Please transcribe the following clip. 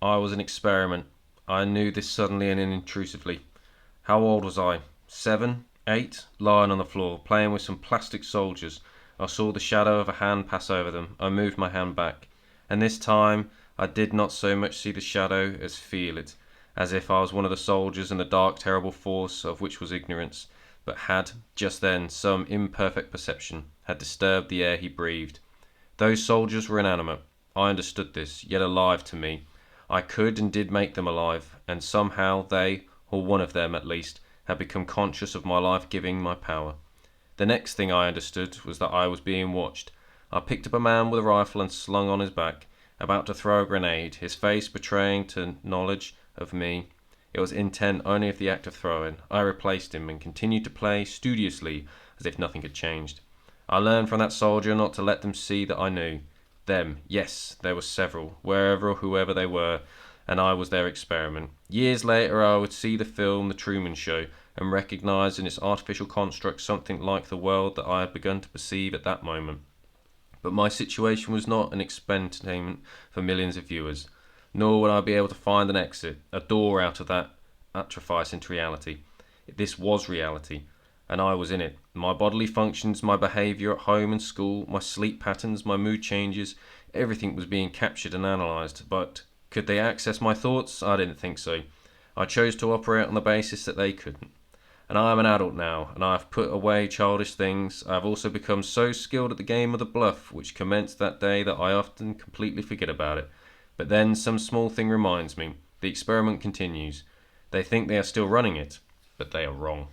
I was an experiment. I knew this suddenly and intrusively. How old was I? 7, 8, lying on the floor, playing with some plastic soldiers. I saw the shadow of a hand pass over them. I moved my hand back, and this time I did not so much see the shadow as feel it, as if I was one of the soldiers, and the dark, terrible force of which was ignorance, but had, just then, some imperfect perception, had disturbed the air he breathed. Those soldiers were inanimate. I understood this, yet alive to me. I could and did make them alive, and somehow they, or one of them at least, had become conscious of my life giving my power. The next thing I understood was that I was being watched. I picked up a man with a rifle and slung on his back, about to throw a grenade, his face betraying to knowledge of me. It was intent only of the act of throwing. I replaced him and continued to play studiously as if nothing had changed. I learned from that soldier not to let them see that I knew. Them, yes, there were several, wherever or whoever they were, and I was their experiment. Years later I would see the film The Truman Show and recognise in its artificial construct something like the world that I had begun to perceive at that moment. But my situation was not an entertainment for millions of viewers, nor would I be able to find an exit, a door out of that atrophies into reality. This was reality, and I was in it. My bodily functions, my behaviour at home and school, my sleep patterns, my mood changes, everything was being captured and analysed. But could they access my thoughts? I didn't think so. I chose to operate on the basis that they couldn't. And I am an adult now, and I have put away childish things. I have also become so skilled at the game of the bluff, which commenced that day, that I often completely forget about it. But then some small thing reminds me. The experiment continues. They think they are still running it, but they are wrong.